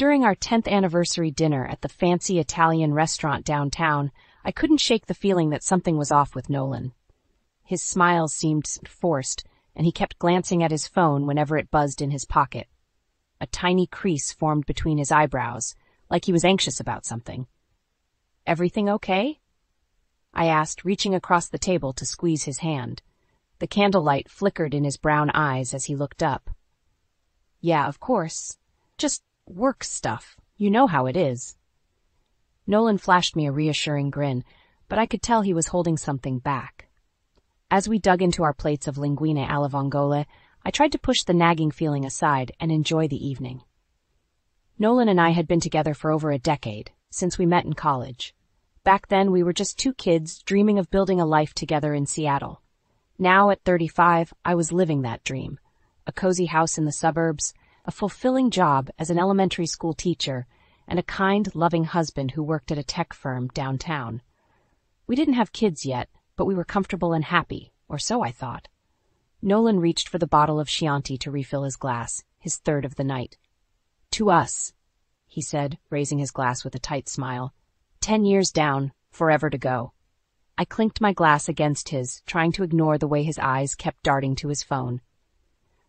During our 10th anniversary dinner at the fancy Italian restaurant downtown, I couldn't shake the feeling that something was off with Nolan. His smiles seemed forced, and he kept glancing at his phone whenever it buzzed in his pocket. A tiny crease formed between his eyebrows, like he was anxious about something. "Everything okay?" I asked, reaching across the table to squeeze his hand. The candlelight flickered in his brown eyes as he looked up. "Yeah, of course. Just work stuff. You know how it is." Nolan flashed me a reassuring grin, but I could tell he was holding something back. As we dug into our plates of linguine alla vongole, I tried to push the nagging feeling aside and enjoy the evening. Nolan and I had been together for over a decade, since we met in college. Back then, we were just two kids dreaming of building a life together in Seattle. Now, at 35, I was living that dream. A cozy house in the suburbs, a fulfilling job as an elementary school teacher, and a kind, loving husband who worked at a tech firm downtown. We didn't have kids yet, but we were comfortable and happy, or so I thought. Nolan reached for the bottle of Chianti to refill his glass, his third of the night. "To us," he said, raising his glass with a tight smile. 10 years down, forever to go." I clinked my glass against his, trying to ignore the way his eyes kept darting to his phone.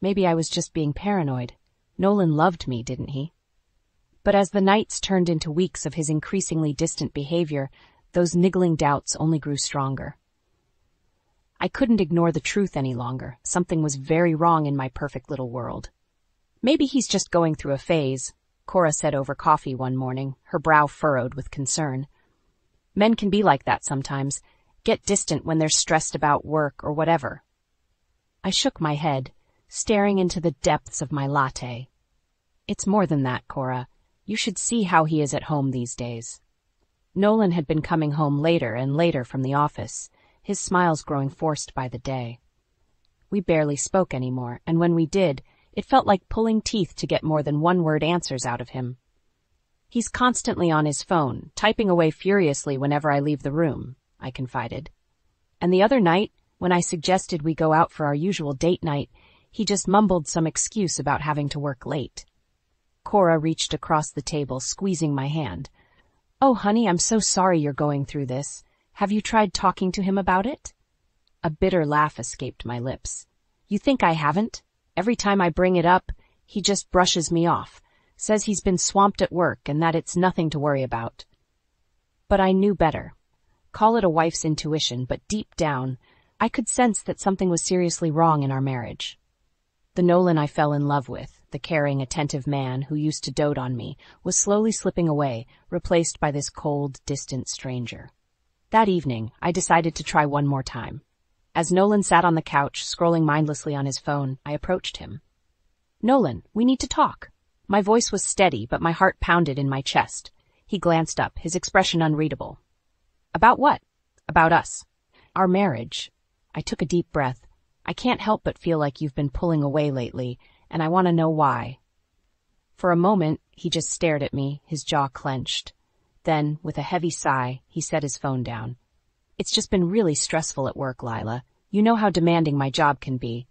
Maybe I was just being paranoid. Nolan loved me, didn't he? But as the nights turned into weeks of his increasingly distant behavior, those niggling doubts only grew stronger. I couldn't ignore the truth any longer. Something was very wrong in my perfect little world. "Maybe he's just going through a phase," Cora said over coffee one morning, her brow furrowed with concern. "Men can be like that sometimes, get distant when they're stressed about work or whatever." I shook my head, staring into the depths of my latte. "It's more than that, Cora. You should see how he is at home these days." Nolan had been coming home later and later from the office, his smiles growing forced by the day. We barely spoke anymore, and when we did, it felt like pulling teeth to get more than one-word answers out of him. "He's constantly on his phone, typing away furiously whenever I leave the room," I confided. "And the other night, when I suggested we go out for our usual date night, he just mumbled some excuse about having to work late." Cora reached across the table, squeezing my hand. "Oh, honey, I'm so sorry you're going through this. Have you tried talking to him about it?" A bitter laugh escaped my lips. "You think I haven't? Every time I bring it up, he just brushes me off, says he's been swamped at work and that it's nothing to worry about." But I knew better. Call it a wife's intuition, but deep down, I could sense that something was seriously wrong in our marriage. The Nolan I fell in love with, the caring, attentive man who used to dote on me, was slowly slipping away, replaced by this cold, distant stranger. That evening, I decided to try one more time. As Nolan sat on the couch, scrolling mindlessly on his phone, I approached him. "Nolan, we need to talk." My voice was steady, but my heart pounded in my chest. He glanced up, his expression unreadable. "About what?" "About us. Our marriage." I took a deep breath. "I can't help but feel like you've been pulling away lately, and I want to know why." For a moment, he just stared at me, his jaw clenched. Then, with a heavy sigh, he set his phone down. "It's just been really stressful at work, Lila. You know how demanding my job can be."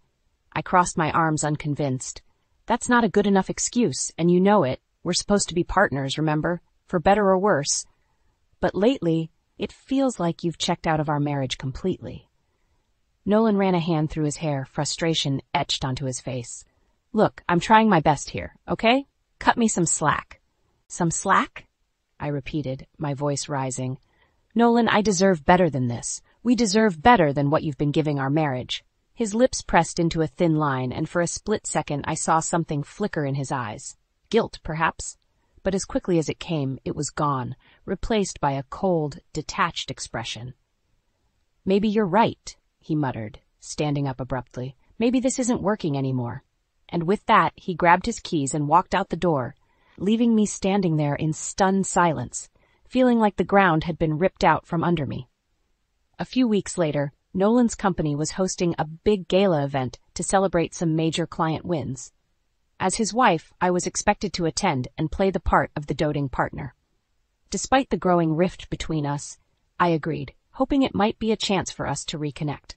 I crossed my arms unconvinced. "That's not a good enough excuse, and you know it. We're supposed to be partners, remember? For better or worse. But lately, it feels like you've checked out of our marriage completely." Nolan ran a hand through his hair, frustration etched onto his face. "Look, I'm trying my best here, okay? Cut me some slack." "Some slack?" I repeated, my voice rising. "Nolan, I deserve better than this. We deserve better than what you've been giving our marriage." His lips pressed into a thin line, and for a split second I saw something flicker in his eyes. Guilt, perhaps. But as quickly as it came, it was gone, replaced by a cold, detached expression. "Maybe you're right," he muttered, standing up abruptly. "Maybe this isn't working anymore." And with that, he grabbed his keys and walked out the door, leaving me standing there in stunned silence, feeling like the ground had been ripped out from under me. A few weeks later, Nolan's company was hosting a big gala event to celebrate some major client wins. As his wife, I was expected to attend and play the part of the doting partner. Despite the growing rift between us, I agreed, hoping it might be a chance for us to reconnect.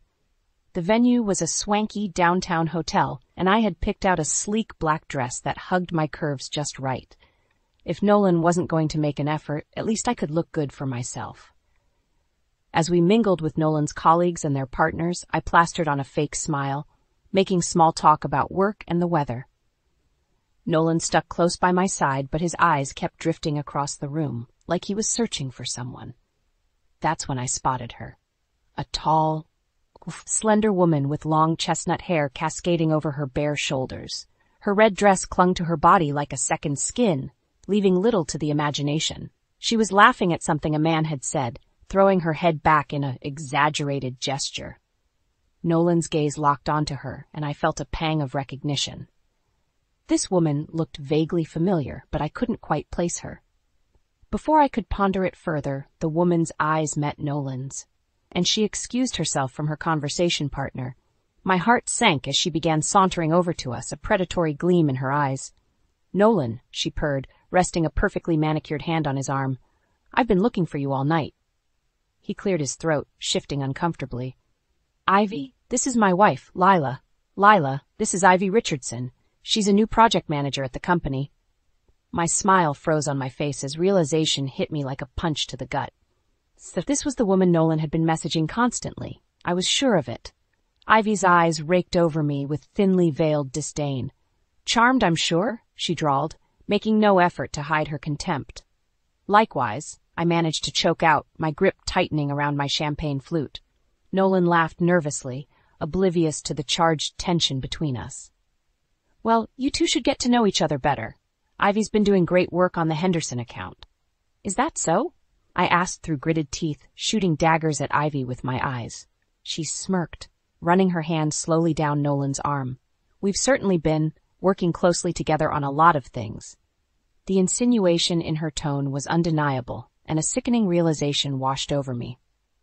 The venue was a swanky downtown hotel, and I had picked out a sleek black dress that hugged my curves just right. If Nolan wasn't going to make an effort, at least I could look good for myself. As we mingled with Nolan's colleagues and their partners, I plastered on a fake smile, making small talk about work and the weather. Nolan stuck close by my side, but his eyes kept drifting across the room, like he was searching for someone. That's when I spotted her. A tall, slender woman with long chestnut hair cascading over her bare shoulders. Her red dress clung to her body like a second skin, leaving little to the imagination. She was laughing at something a man had said, throwing her head back in an exaggerated gesture. Nolan's gaze locked onto her, and I felt a pang of recognition. This woman looked vaguely familiar, but I couldn't quite place her. Before I could ponder it further, the woman's eyes met Nolan's, and she excused herself from her conversation partner. My heart sank as she began sauntering over to us, a predatory gleam in her eyes. "Nolan," she purred, resting a perfectly manicured hand on his arm. "I've been looking for you all night." He cleared his throat, shifting uncomfortably. "Ivy, this is my wife, Lila. Lila, this is Ivy Richardson. She's a new project manager at the company." My smile froze on my face as realization hit me like a punch to the gut. So this was the woman Nolan had been messaging constantly. I was sure of it. Ivy's eyes raked over me with thinly veiled disdain. "Charmed, I'm sure," she drawled, making no effort to hide her contempt. "Likewise," I managed to choke out, my grip tightening around my champagne flute. Nolan laughed nervously, oblivious to the charged tension between us. "Well, you two should get to know each other better. Ivy's been doing great work on the Henderson account." "Is that so?" I asked through gritted teeth, shooting daggers at Ivy with my eyes. She smirked, running her hand slowly down Nolan's arm. "We've certainly been working closely together on a lot of things." The insinuation in her tone was undeniable, and a sickening realization washed over me.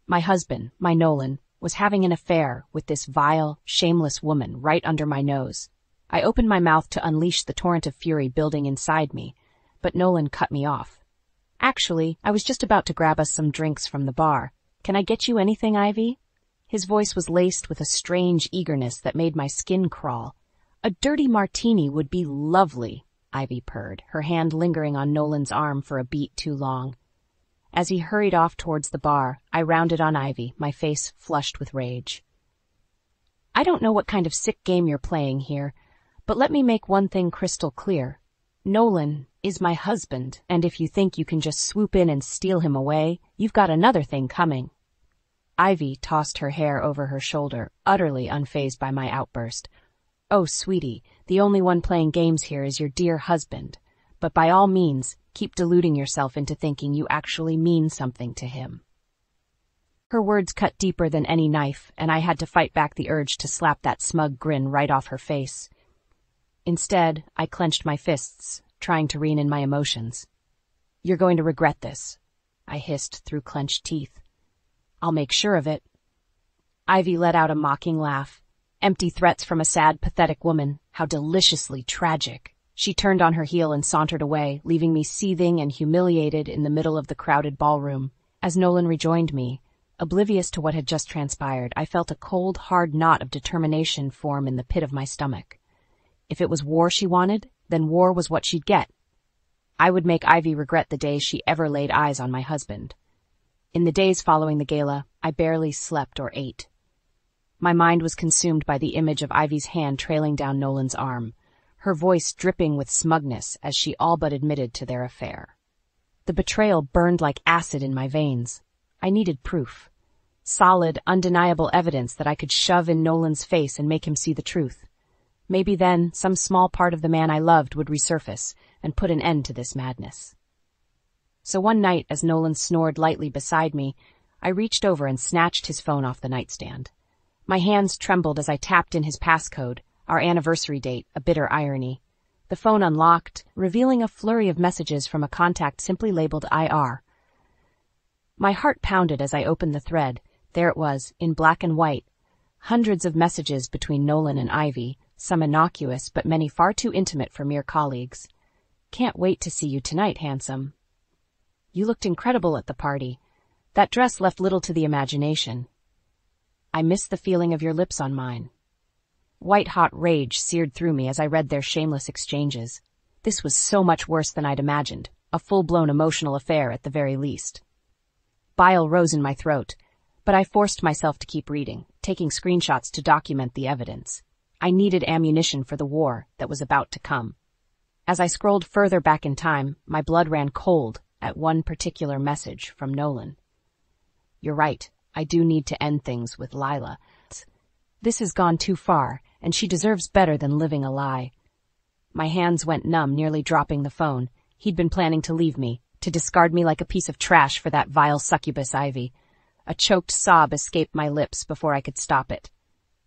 My husband, my Nolan, was having an affair with this vile, shameless woman right under my nose. I opened my mouth to unleash the torrent of fury building inside me, but Nolan cut me off. "Actually, I was just about to grab us some drinks from the bar. Can I get you anything, Ivy?" His voice was laced with a strange eagerness that made my skin crawl. "A dirty martini would be lovely," Ivy purred, her hand lingering on Nolan's arm for a beat too long. As he hurried off towards the bar, I rounded on Ivy, my face flushed with rage. "I don't know what kind of sick game you're playing here, but let me make one thing crystal clear. Nolan is my husband, and if you think you can just swoop in and steal him away, you've got another thing coming." Ivy tossed her hair over her shoulder, utterly unfazed by my outburst. "Oh, sweetie, the only one playing games here is your dear husband. But by all means, keep deluding yourself into thinking you actually mean something to him." Her words cut deeper than any knife, and I had to fight back the urge to slap that smug grin right off her face. Instead, I clenched my fists, trying to rein in my emotions. "You're going to regret this," I hissed through clenched teeth. "I'll make sure of it." Ivy let out a mocking laugh. Empty threats from a sad, pathetic woman. How deliciously tragic. She turned on her heel and sauntered away, leaving me seething and humiliated in the middle of the crowded ballroom. As Nolan rejoined me, oblivious to what had just transpired, I felt a cold, hard knot of determination form in the pit of my stomach. If it was war she wanted, then war was what she'd get. I would make Ivy regret the day she ever laid eyes on my husband. In the days following the gala, I barely slept or ate. My mind was consumed by the image of Ivy's hand trailing down Nolan's arm, her voice dripping with smugness as she all but admitted to their affair. The betrayal burned like acid in my veins. I needed proof. Solid, undeniable evidence that I could shove in Nolan's face and make him see the truth. Maybe then some small part of the man I loved would resurface and put an end to this madness. So one night, as Nolan snored lightly beside me, I reached over and snatched his phone off the nightstand. My hands trembled as I tapped in his passcode, our anniversary date, a bitter irony. The phone unlocked, revealing a flurry of messages from a contact simply labeled IR. My heart pounded as I opened the thread. There it was, in black and white. Hundreds of messages between Nolan and Ivy, some innocuous but many far too intimate for mere colleagues. "Can't wait to see you tonight, handsome. You looked incredible at the party. That dress left little to the imagination. I miss the feeling of your lips on mine." White-hot rage seared through me as I read their shameless exchanges. This was so much worse than I'd imagined, a full-blown emotional affair at the very least. Bile rose in my throat, but I forced myself to keep reading, taking screenshots to document the evidence. I needed ammunition for the war that was about to come. As I scrolled further back in time, my blood ran cold at one particular message from Nolan. "You're right, I do need to end things with Lila. This has gone too far, and she deserves better than living a lie." My hands went numb, nearly dropping the phone. He'd been planning to leave me, to discard me like a piece of trash for that vile succubus Ivy. A choked sob escaped my lips before I could stop it.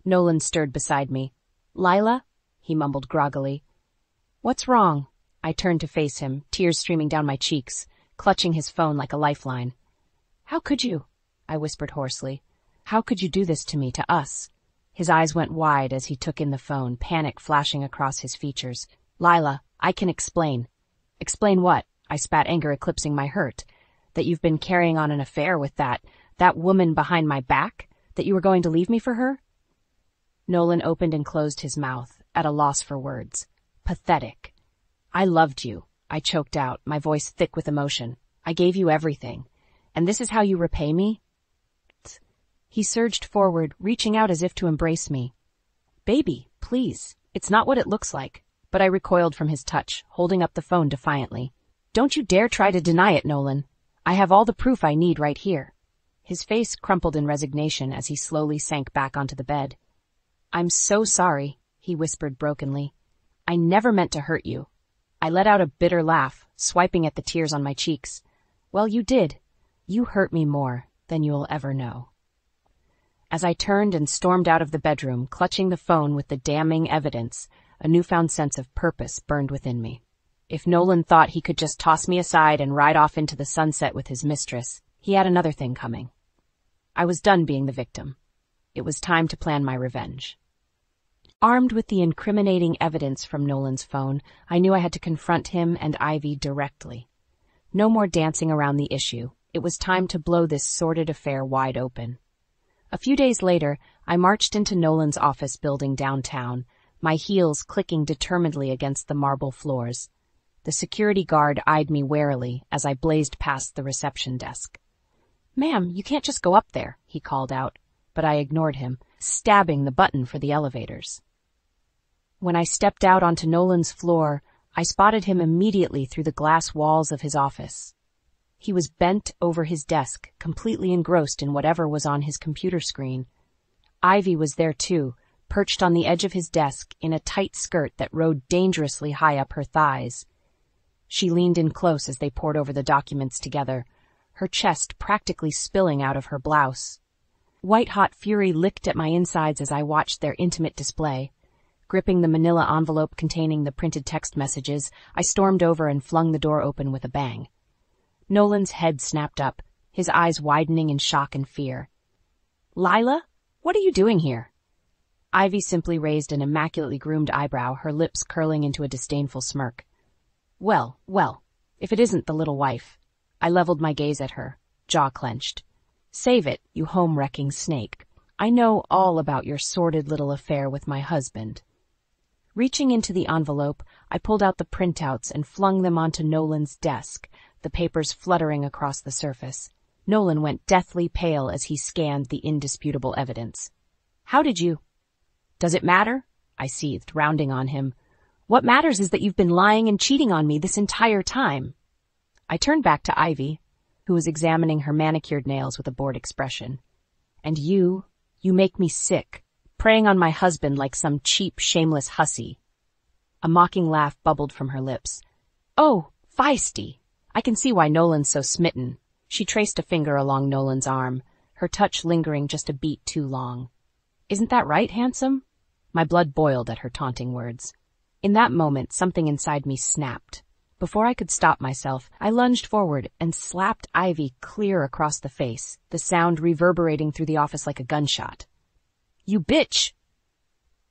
Nolan stirred beside me. "Lila?" he mumbled groggily. "What's wrong?" I turned to face him, tears streaming down my cheeks, clutching his phone like a lifeline. "How could you?" I whispered hoarsely. "How could you do this to me, to us?" His eyes went wide as he took in the phone, panic flashing across his features. "Lila, I can explain." "Explain what?" I spat, anger eclipsing my hurt. "That you've been carrying on an affair with that woman behind my back? That you were going to leave me for her?" Nolan opened and closed his mouth, at a loss for words. Pathetic. "I loved you," I choked out, my voice thick with emotion. "I gave you everything. And this is how you repay me?" He surged forward, reaching out as if to embrace me. "Baby, please. It's not what it looks like." But I recoiled from his touch, holding up the phone defiantly. "Don't you dare try to deny it, Nolan. I have all the proof I need right here." His face crumpled in resignation as he slowly sank back onto the bed. "I'm so sorry," he whispered brokenly. "I never meant to hurt you." I let out a bitter laugh, swiping at the tears on my cheeks. "Well, you did. You hurt me more than you'll ever know." As I turned and stormed out of the bedroom, clutching the phone with the damning evidence, a newfound sense of purpose burned within me. If Nolan thought he could just toss me aside and ride off into the sunset with his mistress, he had another thing coming. I was done being the victim. It was time to plan my revenge. Armed with the incriminating evidence from Nolan's phone, I knew I had to confront him and Ivy directly. No more dancing around the issue. It was time to blow this sordid affair wide open. A few days later, I marched into Nolan's office building downtown, my heels clicking determinedly against the marble floors. The security guard eyed me warily as I blazed past the reception desk. "Ma'am, you can't just go up there," he called out, but I ignored him, stabbing the button for the elevators. When I stepped out onto Nolan's floor, I spotted him immediately through the glass walls of his office. He was bent over his desk, completely engrossed in whatever was on his computer screen. Ivy was there too, perched on the edge of his desk in a tight skirt that rode dangerously high up her thighs. She leaned in close as they pored over the documents together, her chest practically spilling out of her blouse. White-hot fury licked at my insides as I watched their intimate display. Gripping the manila envelope containing the printed text messages, I stormed over and flung the door open with a bang. Nolan's head snapped up, his eyes widening in shock and fear. "Lila, what are you doing here?" Ivy simply raised an immaculately groomed eyebrow, her lips curling into a disdainful smirk. Well, if it isn't the little wife." I leveled my gaze at her, jaw clenched. "Save it, you home-wrecking snake. I know all about your sordid little affair with my husband." Reaching into the envelope, I pulled out the printouts and flung them onto Nolan's desk, the papers fluttering across the surface. Nolan went deathly pale as he scanned the indisputable evidence. "How did you—" "Does it matter?" I seethed, rounding on him. "What matters is that you've been lying and cheating on me this entire time." I turned back to Ivy, who was examining her manicured nails with a bored expression. "And you make me sick, preying on my husband like some cheap, shameless hussy." A mocking laugh bubbled from her lips. "Oh, feisty. I can see why Nolan's so smitten." She traced a finger along Nolan's arm, her touch lingering just a beat too long. "Isn't that right, handsome?" My blood boiled at her taunting words. In that moment, something inside me snapped. Before I could stop myself, I lunged forward and slapped Ivy clear across the face, the sound reverberating through the office like a gunshot. "You bitch!"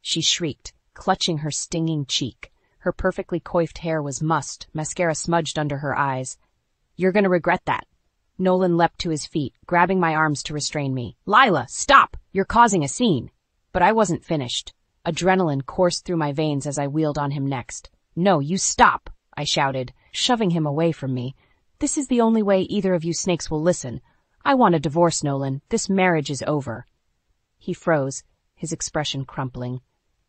she shrieked, clutching her stinging cheek. Her perfectly coiffed hair was mussed, mascara smudged under her eyes. "You're gonna regret that." Nolan leapt to his feet, grabbing my arms to restrain me. "Lila, stop! You're causing a scene." But I wasn't finished. Adrenaline coursed through my veins as I wheeled on him next. "No, you stop! I shouted, shoving him away from me. "This is the only way either of you snakes will listen. I want a divorce, Nolan. This marriage is over." He froze, his expression crumpling.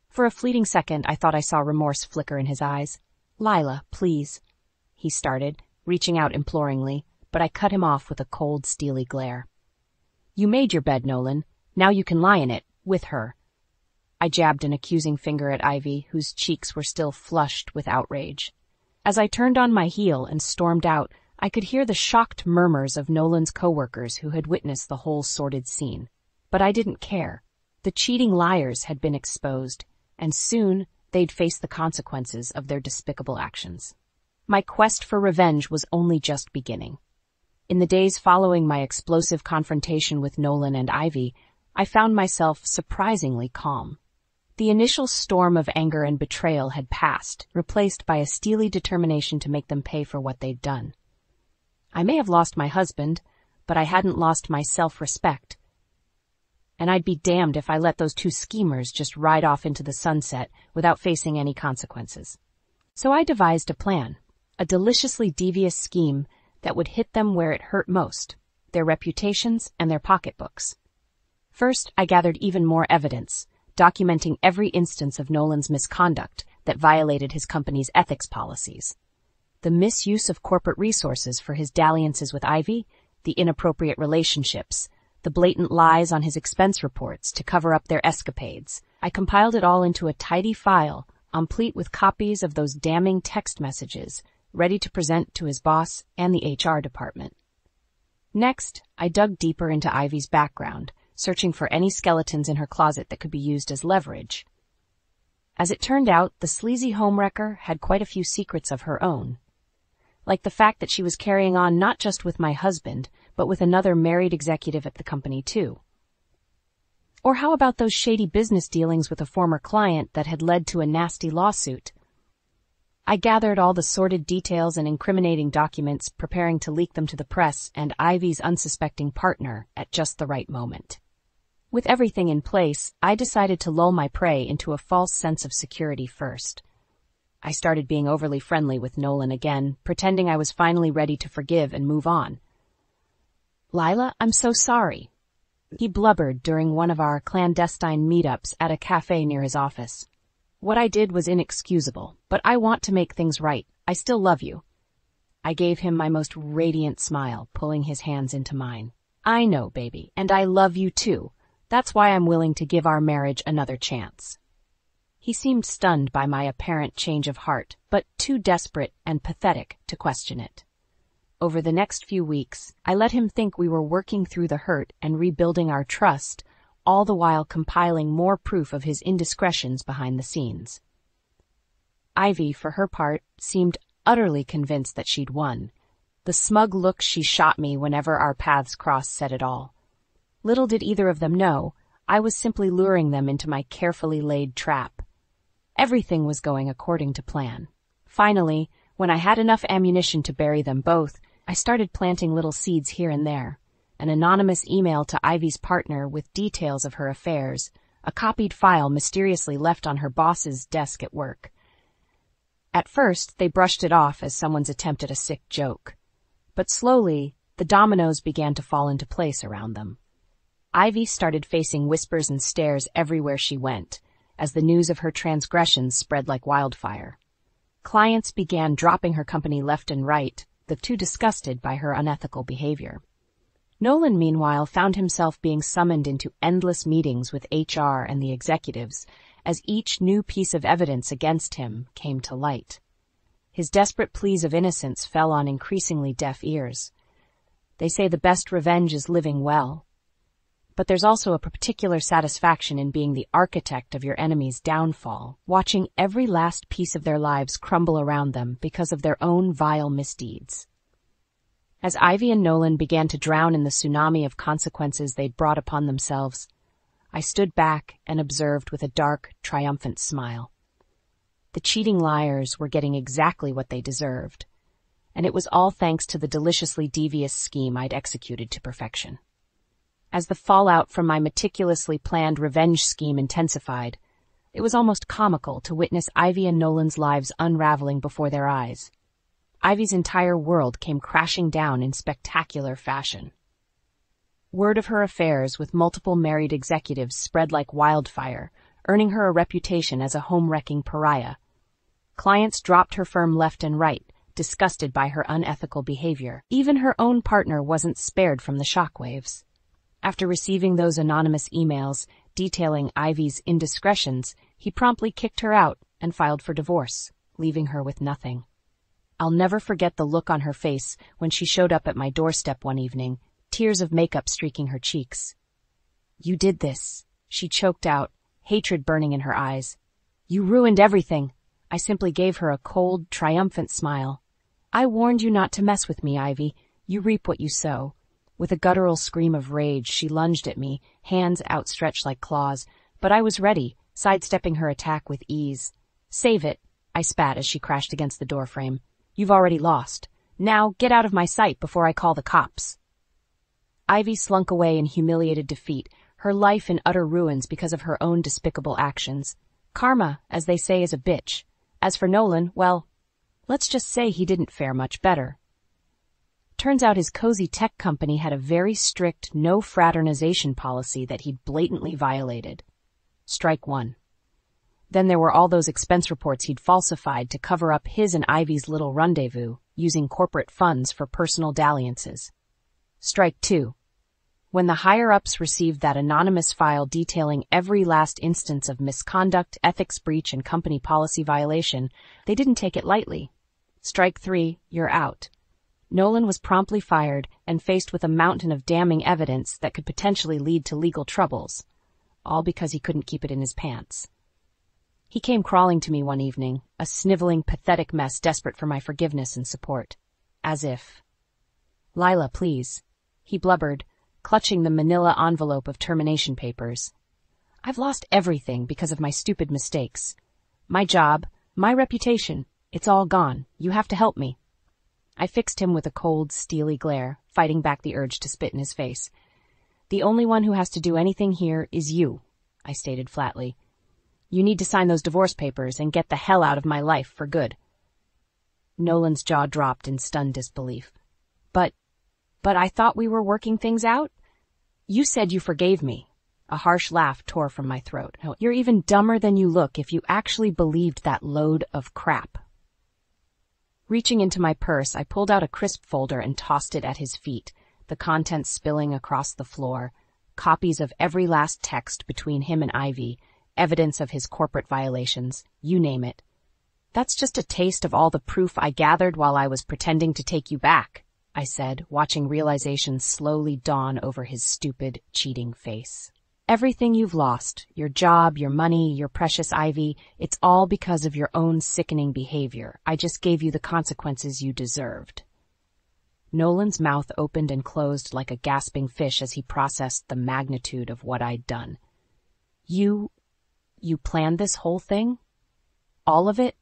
For a fleeting second, I thought I saw remorse flicker in his eyes. "Lila, please," he started, reaching out imploringly, but I cut him off with a cold, steely glare. "You made your bed, Nolan. Now you can lie in it, with her." I jabbed an accusing finger at Ivy, whose cheeks were still flushed with outrage. As I turned on my heel and stormed out, I could hear the shocked murmurs of Nolan's coworkers who had witnessed the whole sordid scene. But I didn't care. The cheating liars had been exposed, and soon they'd face the consequences of their despicable actions. My quest for revenge was only just beginning. In the days following my explosive confrontation with Nolan and Ivy, I found myself surprisingly calm. The initial storm of anger and betrayal had passed, replaced by a steely determination to make them pay for what they'd done. I may have lost my husband, but I hadn't lost my self-respect. And I'd be damned if I let those two schemers just ride off into the sunset without facing any consequences. So I devised a plan, a deliciously devious scheme that would hit them where it hurt most, their reputations and their pocketbooks. First, I gathered even more evidence, documenting every instance of Nolan's misconduct that violated his company's ethics policies. The misuse of corporate resources for his dalliances with Ivy, the inappropriate relationships, the blatant lies on his expense reports to cover up their escapades. I compiled it all into a tidy file, complete with copies of those damning text messages, ready to present to his boss and the HR department. Next, I dug deeper into Ivy's background, searching for any skeletons in her closet that could be used as leverage. As it turned out, the sleazy homewrecker had quite a few secrets of her own. Like the fact that she was carrying on not just with my husband, but with another married executive at the company too. Or how about those shady business dealings with a former client that had led to a nasty lawsuit? I gathered all the sordid details and incriminating documents, preparing to leak them to the press and Ivy's unsuspecting partner at just the right moment. With everything in place, I decided to lull my prey into a false sense of security first. I started being overly friendly with Nolan again, pretending I was finally ready to forgive and move on. "Lila, I'm so sorry," he blubbered during one of our clandestine meetups at a cafe near his office. "What I did was inexcusable, but I want to make things right. I still love you." I gave him my most radiant smile, pulling his hands into mine. "I know, baby, and I love you too. That's why I'm willing to give our marriage another chance." He seemed stunned by my apparent change of heart, but too desperate and pathetic to question it. Over the next few weeks, I let him think we were working through the hurt and rebuilding our trust, all the while compiling more proof of his indiscretions behind the scenes. Ivy, for her part, seemed utterly convinced that she'd won. The smug look she shot me whenever our paths crossed said it all. Little did either of them know, I was simply luring them into my carefully laid trap. Everything was going according to plan. Finally, when I had enough ammunition to bury them both, I started planting little seeds here and there. An anonymous email to Ivy's partner with details of her affairs, a copied file mysteriously left on her boss's desk at work. At first, they brushed it off as someone's attempt at a sick joke. But slowly, the dominoes began to fall into place around them. Ivy started facing whispers and stares everywhere she went, as the news of her transgressions spread like wildfire. Clients began dropping her company left and right, the two disgusted by her unethical behavior. Nolan, meanwhile, found himself being summoned into endless meetings with HR and the executives, as each new piece of evidence against him came to light. His desperate pleas of innocence fell on increasingly deaf ears. They say the best revenge is living well. But there's also a particular satisfaction in being the architect of your enemy's downfall, watching every last piece of their lives crumble around them because of their own vile misdeeds. As Ivy and Nolan began to drown in the tsunami of consequences they'd brought upon themselves, I stood back and observed with a dark, triumphant smile. The cheating liars were getting exactly what they deserved, and it was all thanks to the deliciously devious scheme I'd executed to perfection. As the fallout from my meticulously planned revenge scheme intensified, it was almost comical to witness Ivy and Nolan's lives unraveling before their eyes. Ivy's entire world came crashing down in spectacular fashion. Word of her affairs with multiple married executives spread like wildfire, earning her a reputation as a home-wrecking pariah. Clients dropped her firm left and right, disgusted by her unethical behavior. Even her own partner wasn't spared from the shockwaves. After receiving those anonymous emails detailing Ivy's indiscretions, he promptly kicked her out and filed for divorce, leaving her with nothing. I'll never forget the look on her face when she showed up at my doorstep one evening, tears of makeup streaking her cheeks. "You did this," she choked out, hatred burning in her eyes. "You ruined everything." I simply gave her a cold, triumphant smile. "I warned you not to mess with me, Ivy. You reap what you sow." With a guttural scream of rage, she lunged at me, hands outstretched like claws, but I was ready, sidestepping her attack with ease. "Save it," I spat as she crashed against the doorframe. "You've already lost. Now get out of my sight before I call the cops." Ivy slunk away in humiliated defeat, her life in utter ruins because of her own despicable actions. Karma, as they say, is a bitch. As for Nolan, well, let's just say he didn't fare much better. Turns out his cozy tech company had a very strict no fraternization policy that he'd blatantly violated. Strike one. Then there were all those expense reports he'd falsified to cover up his and Ivy's little rendezvous, using corporate funds for personal dalliances. Strike two. When the higher-ups received that anonymous file detailing every last instance of misconduct, ethics breach, and company policy violation, they didn't take it lightly. Strike three, you're out. Nolan was promptly fired and faced with a mountain of damning evidence that could potentially lead to legal troubles, all because he couldn't keep it in his pants. He came crawling to me one evening, a sniveling, pathetic mess desperate for my forgiveness and support. As if. "Lila, please," he blubbered, clutching the manila envelope of termination papers. "I've lost everything because of my stupid mistakes. My job, my reputation, it's all gone. You have to help me." I fixed him with a cold, steely glare, fighting back the urge to spit in his face. "The only one who has to do anything here is you," I stated flatly. "You need to sign those divorce papers and get the hell out of my life for good." Nolan's jaw dropped in stunned disbelief. But I thought we were working things out? You said you forgave me." A harsh laugh tore from my throat. "You're even dumber than you look if you actually believed that load of crap." Reaching into my purse, I pulled out a crisp folder and tossed it at his feet, the contents spilling across the floor, copies of every last text between him and Ivy, evidence of his corporate violations, you name it. "That's just a taste of all the proof I gathered while I was pretending to take you back," I said, watching realization slowly dawn over his stupid, cheating face. "Everything you've lost, your job, your money, your precious Ivy, it's all because of your own sickening behavior. I just gave you the consequences you deserved." Nolan's mouth opened and closed like a gasping fish as he processed the magnitude of what I'd done. You planned this whole thing? All of it?"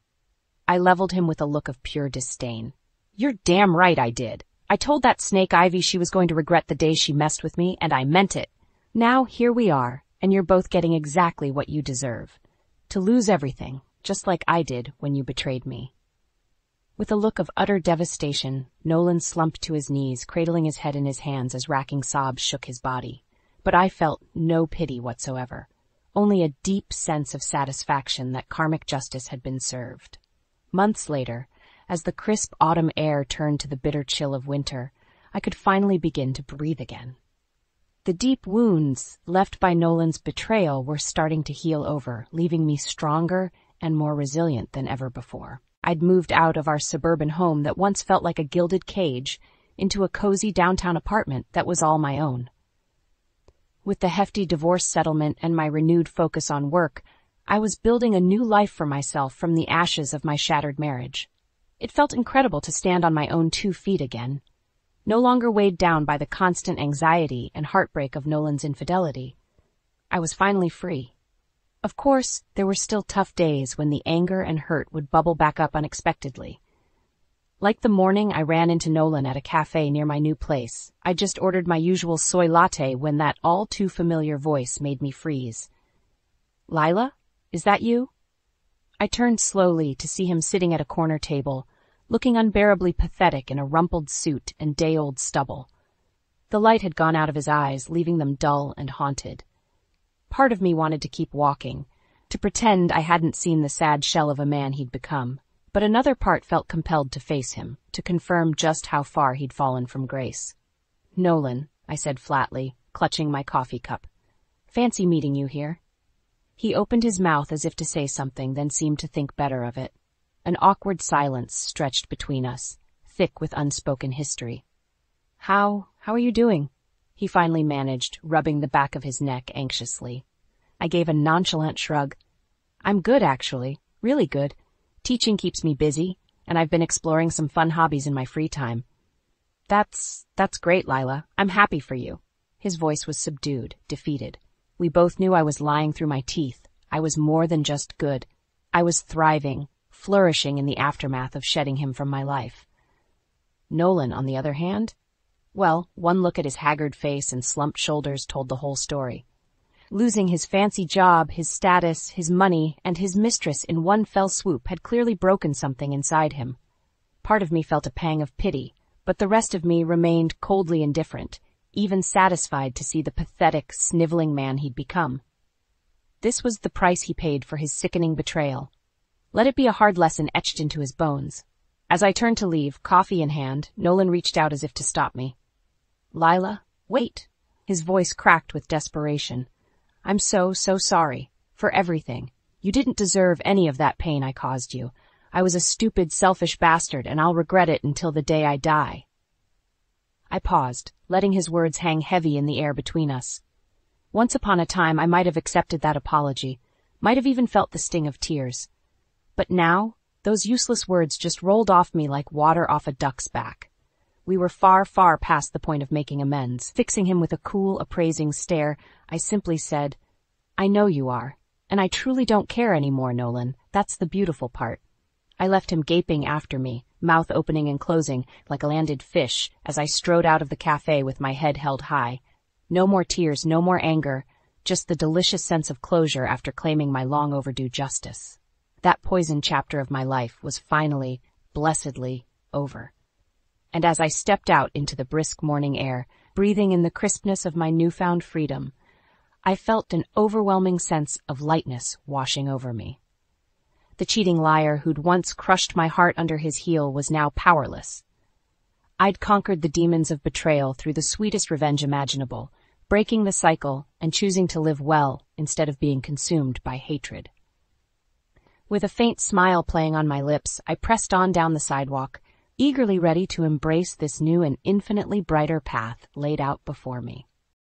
I leveled him with a look of pure disdain. "You're damn right I did. I told that snake Ivy she was going to regret the day she messed with me, and I meant it. Now here we are, and you're both getting exactly what you deserve. To lose everything, just like I did when you betrayed me." With a look of utter devastation, Nolan slumped to his knees, cradling his head in his hands as racking sobs shook his body. But I felt no pity whatsoever, only a deep sense of satisfaction that karmic justice had been served. Months later, as the crisp autumn air turned to the bitter chill of winter, I could finally begin to breathe again. The deep wounds left by Nolan's betrayal were starting to heal over, leaving me stronger and more resilient than ever before. I'd moved out of our suburban home that once felt like a gilded cage into a cozy downtown apartment that was all my own. With the hefty divorce settlement and my renewed focus on work, I was building a new life for myself from the ashes of my shattered marriage. It felt incredible to stand on my own 2 feet again, no longer weighed down by the constant anxiety and heartbreak of Nolan's infidelity. I was finally free. Of course, there were still tough days when the anger and hurt would bubble back up unexpectedly. Like the morning I ran into Nolan at a cafe near my new place, I just ordered my usual soy latte when that all-too-familiar voice made me freeze. "Lila, is that you?" I turned slowly to see him sitting at a corner table, looking unbearably pathetic in a rumpled suit and day-old stubble. The light had gone out of his eyes, leaving them dull and haunted. Part of me wanted to keep walking, to pretend I hadn't seen the sad shell of a man he'd become, but another part felt compelled to face him, to confirm just how far he'd fallen from grace. "Nolan," I said flatly, clutching my coffee cup. "Fancy meeting you here." He opened his mouth as if to say something, then seemed to think better of it. An awkward silence stretched between us, thick with unspoken history. How are you doing?" he finally managed, rubbing the back of his neck anxiously. I gave a nonchalant shrug. "I'm good, actually. Really good. Teaching keeps me busy, and I've been exploring some fun hobbies in my free time." That's great, Lila. I'm happy for you." His voice was subdued, defeated. We both knew I was lying through my teeth. I was more than just good. I was thriving, flourishing in the aftermath of shedding him from my life. Nolan, on the other hand? Well, one look at his haggard face and slumped shoulders told the whole story. Losing his fancy job, his status, his money, and his mistress in one fell swoop had clearly broken something inside him. Part of me felt a pang of pity, but the rest of me remained coldly indifferent, even satisfied to see the pathetic, sniveling man he'd become. This was the price he paid for his sickening betrayal. Let it be a hard lesson etched into his bones. As I turned to leave, coffee in hand, Nolan reached out as if to stop me. "Lila, wait." His voice cracked with desperation. "I'm so sorry. For everything. You didn't deserve any of that pain I caused you. I was a stupid, selfish bastard, and I'll regret it until the day I die." I paused, letting his words hang heavy in the air between us. Once upon a time, I might have accepted that apology, might have even felt the sting of tears. But now, those useless words just rolled off me like water off a duck's back. We were far past the point of making amends. Fixing him with a cool, appraising stare, I simply said, "I know you are, and I truly don't care anymore, Nolan. That's the beautiful part." I left him gaping after me, mouth opening and closing like a landed fish as I strode out of the cafe with my head held high. No more tears, no more anger, just the delicious sense of closure after claiming my long-overdue justice. That poisoned chapter of my life was finally, blessedly, over. And as I stepped out into the brisk morning air, breathing in the crispness of my newfound freedom, I felt an overwhelming sense of lightness washing over me. The cheating liar who'd once crushed my heart under his heel was now powerless. I'd conquered the demons of betrayal through the sweetest revenge imaginable, breaking the cycle and choosing to live well instead of being consumed by hatred. With a faint smile playing on my lips, I pressed on down the sidewalk, eagerly ready to embrace this new and infinitely brighter path laid out before me.